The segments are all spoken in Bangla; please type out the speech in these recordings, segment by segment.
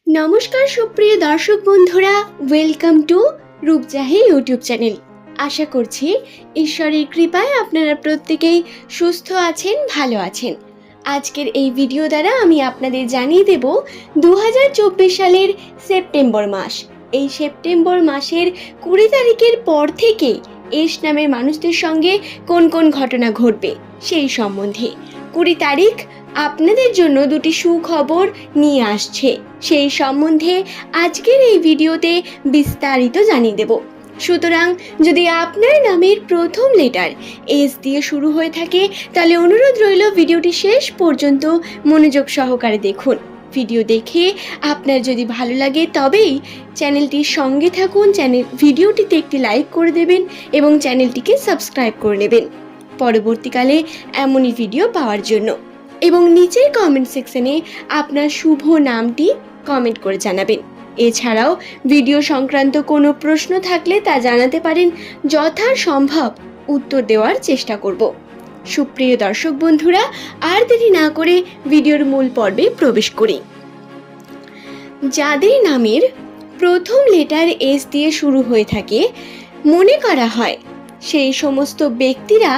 নমস্কার সুপ্রিয় দর্শক বন্ধুরা, ওয়েলকাম টু রূপজাহি ইউটিউব চ্যানেল। আশা করছি ঈশ্বরের কৃপায় আপনারা প্রত্যেকেই সুস্থ আছেন, ভালো আছেন। আজকের এই ভিডিও দ্বারা আমি আপনাদের জানিয়ে দেব 2024 সালের সেপ্টেম্বর মাস। এই সেপ্টেম্বর মাসের 20 তারিখের পর থেকে এস নামের মানুষদের সঙ্গে কোন কোন ঘটনা ঘটবে সেই সম্বন্ধে। 20 তারিখ আপনাদের জন্য দুটি সুখবর নিয়ে আসছে, সেই সম্বন্ধে আজকের এই ভিডিওতে বিস্তারিত জানিয়ে দেব। সুতরাং যদি আপনার নামের প্রথম লেটার এস দিয়ে শুরু হয়ে থাকে তাহলে অনুরোধ রইল ভিডিওটি শেষ পর্যন্ত মনোযোগ সহকারে দেখুন। ভিডিও দেখে আপনার যদি ভালো লাগে তবেই চ্যানেলটির সঙ্গে থাকুন। ভিডিওটিতে একটি লাইক করে দেবেন এবং চ্যানেলটিকে সাবস্ক্রাইব করে নেবেন পরবর্তীকালে এমনই ভিডিও পাওয়ার জন্য। এবং নিচের কমেন্ট সেকশনে আপনার শুভ নামটি কমেন্ট করে জানাবেন। এছাড়াও ভিডিও সংক্রান্ত কোনো প্রশ্ন থাকলে তা জানাতে পারেন, যথাসম্ভব উত্তর দেওয়ার চেষ্টা করব। সুপ্রিয় দর্শক বন্ধুরা, আর দেরি না করে ভিডিওর মূল পর্বে প্রবেশ করি। যাদের নামের প্রথম লেটার এস দিয়ে শুরু হয়ে থাকে, মনে করা হয় সেই সমস্ত ব্যক্তিরা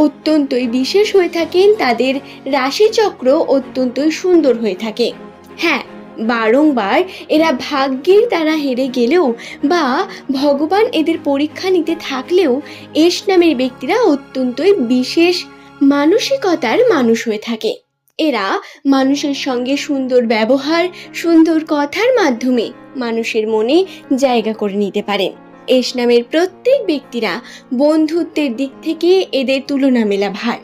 অত্যন্তই বিশেষ হয়ে থাকেন, তাদের রাশিচক্র অত্যন্তই সুন্দর হয়ে থাকে। হ্যাঁ, বারংবার এরা ভাগ্যের দ্বারা হেরে গেলেও বা ভগবান এদের পরীক্ষা নিতে থাকলেও এস নামের ব্যক্তিরা অত্যন্তই বিশেষ মানসিকতার মানুষ হয়ে থাকে। এরা মানুষের সঙ্গে সুন্দর ব্যবহার, সুন্দর কথার মাধ্যমে মানুষের মনে জায়গা করে নিতে পারেন। এস নামের প্রত্যেক ব্যক্তিরা বন্ধুত্বের দিক থেকে এদের তুলনা মেলা ভার।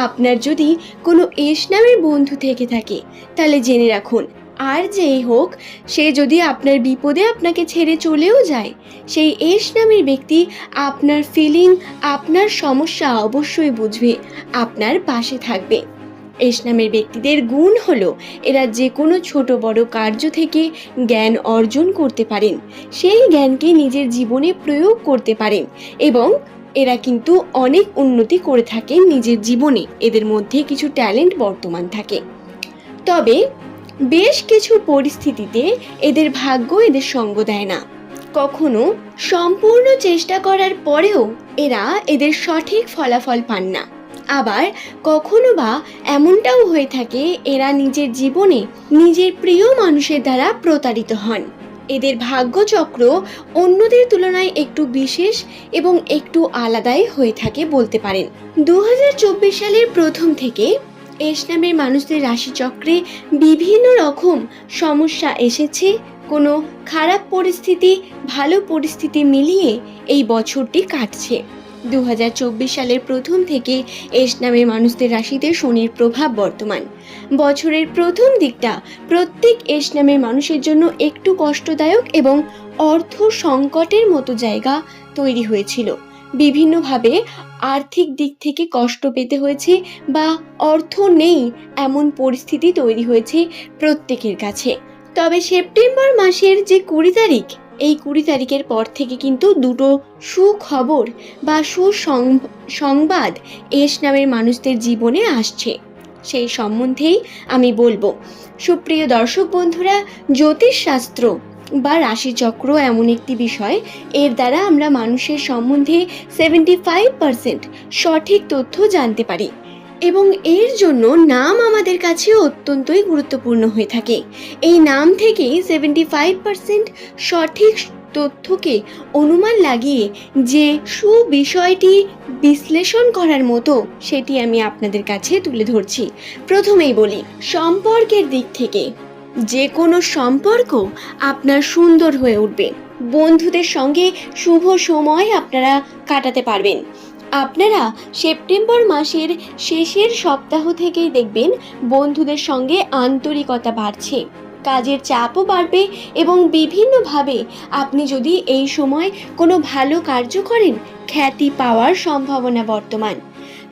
আপনার যদি কোনো এস নামের বন্ধু থেকে থাকে তাহলে জেনে রাখুন, আর যেই হোক সে যদি আপনার বিপদে আপনাকে ছেড়ে চলেও যায়, সেই এস নামের ব্যক্তি আপনার ফিলিং, আপনার সমস্যা অবশ্যই বুঝবে, আপনার পাশে থাকবে। এস নামের ব্যক্তিদের গুণ হলো এরা যে কোনো ছোট বড় কার্য থেকে জ্ঞান অর্জন করতে পারেন, সেই জ্ঞানকে নিজের জীবনে প্রয়োগ করতে পারেন এবং এরা কিন্তু অনেক উন্নতি করে থাকেন নিজের জীবনে। এদের মধ্যে কিছু ট্যালেন্ট বর্তমান থাকে, তবে বেশ কিছু পরিস্থিতিতে এদের ভাগ্য এদের সঙ্গ দেয় না। কখনো সম্পূর্ণ চেষ্টা করার পরেও এরা এদের সঠিক ফলাফল পান না। আবার কখনো বা এমনটাও হয়ে থাকে এরা নিজের জীবনে নিজের প্রিয় মানুষের দ্বারা প্রতারিত হন। এদের ভাগ্যচক্র অন্যদের তুলনায় একটু বিশেষ এবং একটু আলাদাই হয়ে থাকে বলতে পারেন। 2024 সালের প্রথম থেকে এস নামের মানুষদের রাশিচক্রে বিভিন্ন রকম সমস্যা এসেছে। কোনো খারাপ পরিস্থিতি, ভালো পরিস্থিতি মিলিয়ে এই বছরটি কাটছে। 2024 সালের প্রথম থেকে এস নামের মানুষদের রাশিতে শনির প্রভাব বর্তমান। বছরের প্রথম দিকটা প্রত্যেক এস নামের মানুষের জন্য একটু কষ্টদায়ক এবং অর্থ সংকটের মতো জায়গা তৈরি হয়েছিল। বিভিন্নভাবে আর্থিক দিক থেকে কষ্ট পেতে হয়েছে বা অর্থ নেই এমন পরিস্থিতি তৈরি হয়েছে প্রত্যেকের কাছে। তবে সেপ্টেম্বর মাসের যে 20 তারিখ, এই 20 তারিখের পর থেকে কিন্তু দুটো সুখবর বা সুসংবাদ এস নামের মানুষদের জীবনে আসছে, সেই সম্বন্ধেই আমি বলবো। সুপ্রিয় দর্শক বন্ধুরা, জ্যোতিষশাস্ত্র বা রাশিচক্র এমন একটি বিষয়, এর দ্বারা আমরা মানুষের সম্বন্ধে 75% সঠিক তথ্য জানতে পারি এবং এর জন্য নাম আমাদের কাছে অত্যন্তই গুরুত্বপূর্ণ হয়ে থাকে। এই নাম থেকেই 75% সঠিক তথ্যকে অনুমান লাগিয়ে যে সুবিষয়টি বিশ্লেষণ করার মতো সেটি আমি আপনাদের কাছে তুলে ধরছি। প্রথমেই বলি, সম্পর্কের দিক থেকে যে কোনো সম্পর্ক আপনার সুন্দর হয়ে উঠবে। বন্ধুদের সঙ্গে শুভ সময় আপনারা কাটাতে পারবেন। আপনারা সেপ্টেম্বর মাসের শেষের সপ্তাহ থেকেই দেখবেন বন্ধুদের সঙ্গে আন্তরিকতা বাড়ছে, কাজের চাপও বাড়বে এবং বিভিন্নভাবে আপনি যদি এই সময় কোনো ভালো কার্য করেন, খ্যাতি পাওয়ার সম্ভাবনা বর্তমান।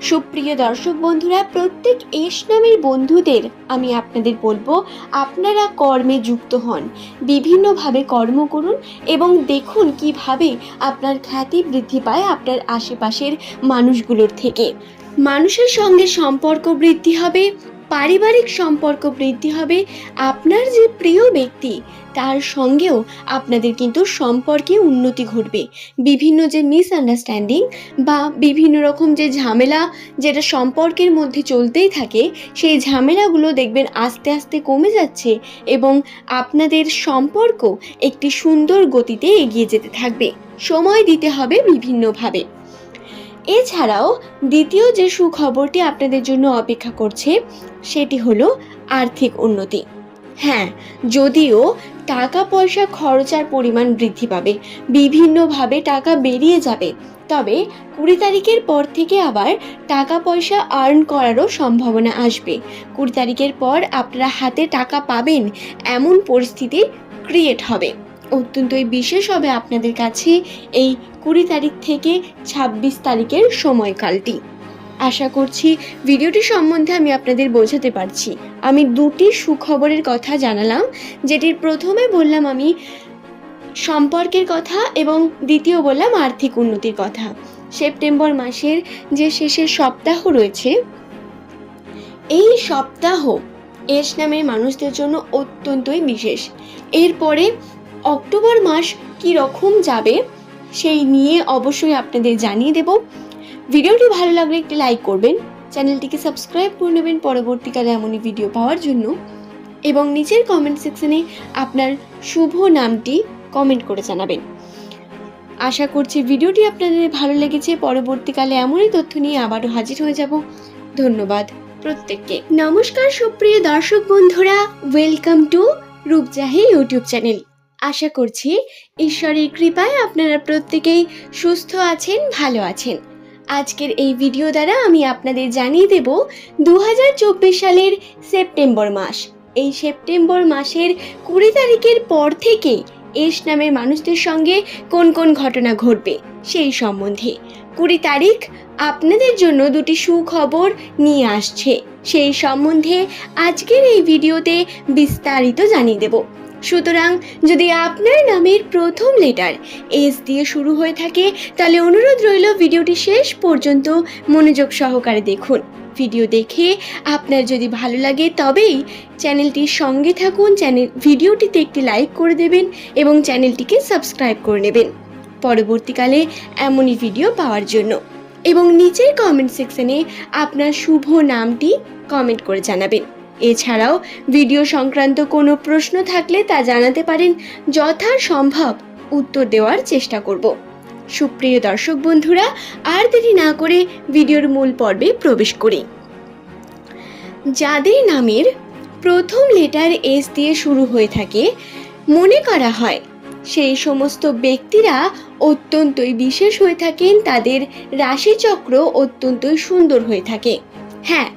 সুপ্রিয় দর্শক বন্ধুরা, প্রত্যেক এস নামের বন্ধুদের আমি আপনাদের বলবো, আপনারা কর্মে যুক্ত হন, বিভিন্নভাবে কর্ম করুন এবং দেখুন কিভাবে আপনার খ্যাতি বৃদ্ধি পায় আপনার আশেপাশের মানুষগুলোর থেকে। মানুষের সঙ্গে সম্পর্ক বৃদ্ধি হবে, পারিবারিক সম্পর্ক বৃদ্ধি হবে। আপনার যে প্রিয় ব্যক্তি তার সঙ্গেও আপনাদের কিন্তু সম্পর্কে উন্নতি ঘটবে। বিভিন্ন যে মিসআন্ডারস্ট্যান্ডিং বা বিভিন্ন রকম যে ঝামেলা যেটা সম্পর্কের মধ্যে চলতেই থাকে, সেই ঝামেলাগুলো দেখবেন আস্তে আস্তে কমে যাচ্ছে এবং আপনাদের সম্পর্ক একটি সুন্দর গতিতে এগিয়ে যেতে থাকবে। সময় দিতে হবে বিভিন্নভাবে। এছাড়াও দ্বিতীয় যে সুখবরটি আপনাদের জন্য অপেক্ষা করছে সেটি হলো আর্থিক উন্নতি। হ্যাঁ, যদিও টাকা পয়সা খরচার পরিমাণ বৃদ্ধি পাবে, বিভিন্নভাবে টাকা বেরিয়ে যাবে, তবে 20 তারিখের পর থেকে আবার টাকা পয়সা আর্ন করারও সম্ভাবনা আসবে। 20 তারিখের পর আপনারা হাতে টাকা পাবেন এমন পরিস্থিতি ক্রিয়েট হবে। অত্যন্তই বিশেষ হবে আপনাদের কাছে এই 20 তারিখ থেকে 26 তারিখের সময়কালটি। আশা করছি ভিডিওটি সম্বন্ধে আমি আপনাদের বোঝাতে পারছি। আমি দুটি সুখবরের কথা জানালাম, যেটির প্রথমে বললাম আমি সম্পর্কের কথা এবং দ্বিতীয় বললাম আর্থিক উন্নতির কথা। সেপ্টেম্বর মাসের যে শেষের সপ্তাহ রয়েছে, এই সপ্তাহ এস নামের মানুষদের জন্য অত্যন্তই বিশেষ। এরপরে অক্টোবর মাস কী রকম যাবে সেই নিয়ে অবশ্যই আপনাদের জানিয়ে দেব। ভিডিওটি ভালো লাগলে একটি লাইক করবেন, চ্যানেলটিকে সাবস্ক্রাইব করে নেবেন পরবর্তীকালে এমনই ভিডিও পাওয়ার জন্য, এবং নিচের কমেন্ট সেকশনে আপনার শুভ নামটি কমেন্ট করে জানাবেন। আশা করছি ভিডিওটি আপনাদের ভালো লেগেছে। পরবর্তীকালে এমনই তথ্য নিয়ে আবারও হাজির হয়ে যাব। ধন্যবাদ প্রত্যেককে। নমস্কার সুপ্রিয় দর্শক বন্ধুরা, ওয়েলকাম টু রূপজাহি ইউটিউব চ্যানেল। আশা করছি ঈশ্বরের কৃপায় আপনারা প্রত্যেকেই সুস্থ আছেন, ভালো আছেন। আজকের এই ভিডিও দ্বারা আমি আপনাদের জানিয়ে দেব 2024 সালের সেপ্টেম্বর মাস। এই সেপ্টেম্বর মাসের 20 তারিখের পর থেকে এস নামের মানুষদের সঙ্গে কোন কোন ঘটনা ঘটবে সেই সম্বন্ধে। 20 তারিখ আপনাদের জন্য দুটি সুখবর নিয়ে আসছে, সেই সম্বন্ধে আজকের এই ভিডিওতে বিস্তারিত জানিয়ে দেব। সুতরাং যদি আপনার নামের প্রথম লেটার এস দিয়ে শুরু হয়ে থাকে তাহলে অনুরোধ রইল ভিডিওটি শেষ পর্যন্ত মনোযোগ সহকারে দেখুন। ভিডিও দেখে আপনার যদি ভালো লাগে তবেই চ্যানেলটির সঙ্গে থাকুন। ভিডিওটিতে একটি লাইক করে দেবেন এবং চ্যানেলটিকে সাবস্ক্রাইব করে নেবেন পরবর্তীকালে এমনই ভিডিও পাওয়ার জন্য। এবং নিচের কমেন্ট সেকশনে আপনার শুভ নামটি কমেন্ট করে জানাবেন। এছাড়াও ভিডিও সংক্রান্ত কোনো প্রশ্ন থাকলে তা জানাতে পারেন, যথাসম্ভব উত্তর দেওয়ার চেষ্টা করব। সুপ্রিয় দর্শক বন্ধুরা, আর দেরি না করে ভিডিওর মূল পর্বে প্রবেশ করি। যাদের নামের প্রথম লেটার এস দিয়ে শুরু হয়ে থাকে, মনে করা হয় সেই সমস্ত ব্যক্তিরা অত্যন্তই বিশেষ হয়ে থাকেন, তাদের রাশিচক্র অত্যন্তই সুন্দর হয়ে থাকে। হ্যাঁ,